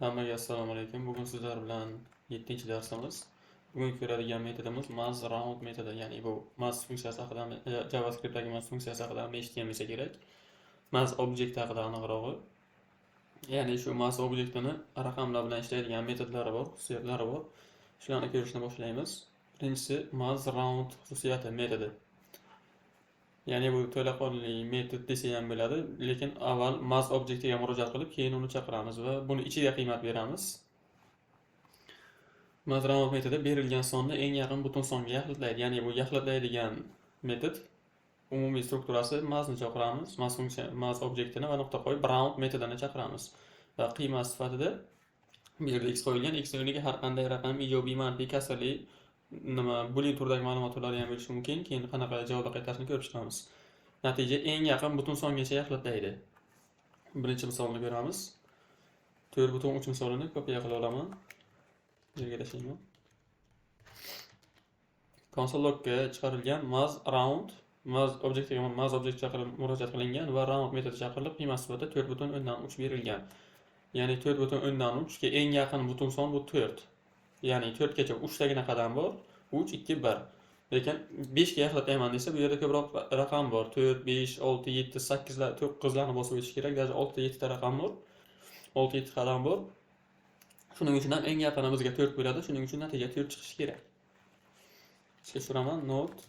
Hammaga assalomu alaykum. Bugun sizlar bilan 7-darsimiz. Bugun ko'radigan metodimiz MassRound metodi. Ya'ni bu mass funksiyasi haqida, JavaScriptdagi mass funksiyasi haqida eshitgan bo'lsa kerak. Mass object haqida aniqrog'i. Ya'ni shu mass obyektini raqamlar bilan ishlaydigan metodlari bor, xususiyatlari bor. Shularni ko'rishni boshlaymiz. Birinchisi MassRound xususiyati metodi. Ya'ni bu to'laqonli metod desa ham bo'ladi, lekin avval mass objektiga murojaat qilib, keyin uni chaqiramiz va buni ichiga qiymat beramiz. MassRound metodi berilgan sonni eng yaqin butun songa yaxlitlaydi. Ya'ni bu yaxlitlaydigan metod umumiy strukturasi massni chaqiramiz, mass obyektini va nuqta qo'yib round metodini chaqiramiz. Va qiymat sifatida bu yerda x qo'yilgan, x o'rniga har qanday raqam ijobiy, manfiy, kasrli boolean turdagi ma'lumotlar ham bo'lishi mumkin. Keyin qanaqa javob qaytarishni ko'rib chiqamiz. Natija eng yaqin butun songacha yaxlitlaydi. Birinchi misolni ko'ramiz. 4.3 misolini kopiya qilib olaman. Yerga tashlayman. Console logga chiqarilgan MassRound objektiga mass object chaqirib murojaat qilingan va round metodi chaqirilib qiymat sifatida 4.3 berilgan. Ya'ni 4.3 ga eng yaqin butun son bu 4. Ya'ni 4 gacha 3 tagina qadam bor. 3, 2, 1. Lekin 5 ga yaxlatayman desa, bu yerda ko'proq raqam bor. 4, 5, 6, 7, 8 lar, 9 larni bosib o'tish kerak. Даже 6 ta 7 ta raqam bor. 6, 7 qadam bor. Shuning uchun ham eng yaqini bizga 4 bo'ladi. Shuning uchun natija 4 chiqishi kerak. Ishga tushiraman. Note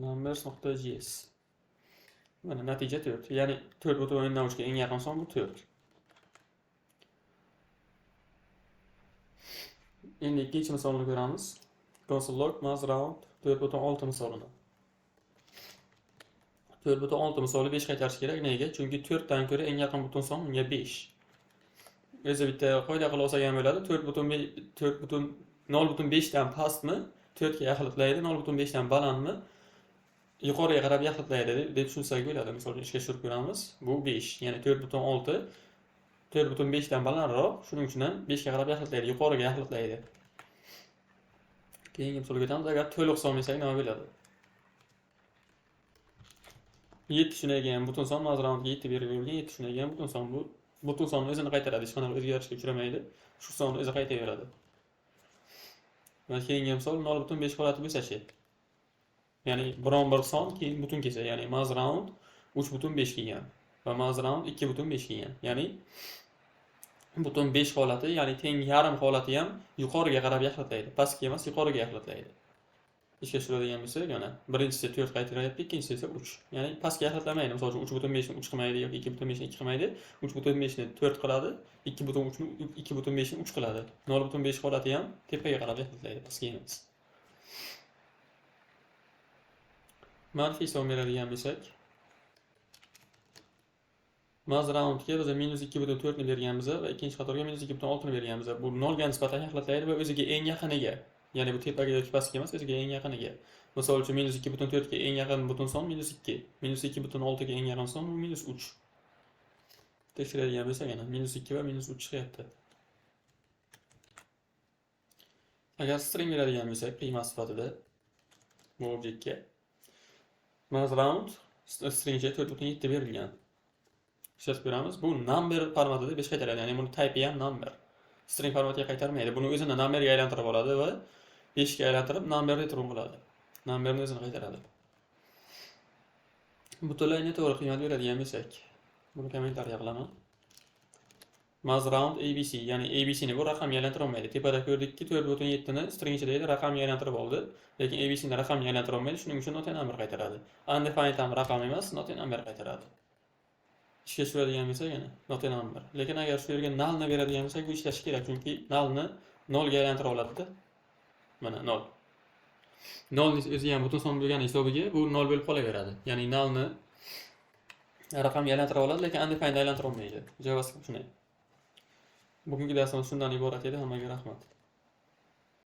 numbers.js. Mana natija 4. Ya'ni 4.3 ga eng yaqin son bu 4. Endi ikkinchi misolni ko'ramiz. Console log MassRound 4.6 misolini. 4.6 misoli 5 qaytarish kerak. Nega? Chunki 4 dan ko'ra eng yaqin butun son unga 5. O'zi bitta qoida qilib olsak ham bo'ladi. 0.5 dan pastmi 4 ga yaxlitlaydi, 0.5 dan balandmi yuqoriga qarab yaxlitlaydi deb tushunsak bo'ladi. Masalan, ishga tushirib ko'ramiz. Bu 5, ya'ni 4.6 4.5 dan balandroq, shuning uchun ham 5 ga qarab yaxlitlaydi, yuqoriga yaxlitlaydi. Keyingi misolga o'tamiz. Agar to'liq son desak nima bo'ladi? 7 tushunadigan butun son MassRoundga 7 berilgan, 7 tushunadigan butun son bu butun sonni o'zini qaytaradi, hech qanaqa o'zgarishga uchramaydi. Shu sonni o'zi qaytaveradi. Va keyingi misol 0.5 holati bo'lsa-chi. Ya'ni biron bir son keyin butun kelsa, ya'ni MassRound 3.5 kelgan va MassRound 2.5 kelgan. Ya'ni butun 5 holati, ya'ni teng yarim holati ham yuqoriga qarab yaxlitlaydi. Pastga emas, yuqoriga yaxlitlaydi. Ishga tushiradigan bo'lsak, yana birinchisi 4 qaytaryapti, ikkinchisi esa 3. Ya'ni pastga yaxlitlamaydi. Masalan, 3.5 ni 3 qilmaydi yoki 2.5 ni 2 qilmaydi. 3.5 ni 4 qiladi, 2.3 ni 2.5 ni 3 qiladi. 0.5 holati ham tepaga qarab yaxlitlaydi, pastga emas. Manfiy son beradigan bo'lsak, MassRoundga biz -2.4 ni berganmiz va ikkinchi qatorga -2.6 ni berganmiz. Bu 0 ga nisbatan yaxlitlaydi va o'ziga eng yaqiniga, ya'ni bu tepaga yoki pastga emas, o'ziga eng yaqiniga. Misol uchun -2.4 ga eng yaqin butun son -2, -2.6 ga eng yaqin son -3. Tekshiradigan bo'lsak, yana -2 va -3 chiqyapti. Agar string beradigan bo'lsak, qiymat sifatida bu obyektga MassRound stringga 4.7 berilgan. Ishlatib ko'ramiz. Bu number formatida 5 qaytaradi. Ya'ni buni type ham number. String formatiga qaytarmaydi. Buni o'zini numberga aylantirib oladi va 5 ga aylantirib number return qiladi. Numberni o'zini qaytaradi. Butunlayni to'g'ri qiymat beradigan bo'lsak, buni kommentariya qilaman. MassRound ABC, ya'ni ABC ni bu raqamga aylantira olmaydi. Tepada ko'rdikki 4.7 ni string ichidagi raqamga aylantirib oldi, lekin ABC ni raqamga aylantira olmaydi, shuning uchun not number qaytaradi. Undefined ham raqam emas, not number qaytaradi. Ishga tushiradigan bo'lsak, yana not number. Lekin agar shu yerga null ni beradigan bo'lsak, bu ishlashi kerak, chunki null ni 0 ga aylantira oladi-da. Mana 0. 0 ni o'zi ham butun son bo'lgan hisobiga bu 0 bo'lib qolaveradi. Ya'ni null ni raqamga aylantira oladi, lekin undefined aylantira olmaydi. JavaScript shunday. Bugungi darsimiz shundan iborat edi. Hammaga rahmat.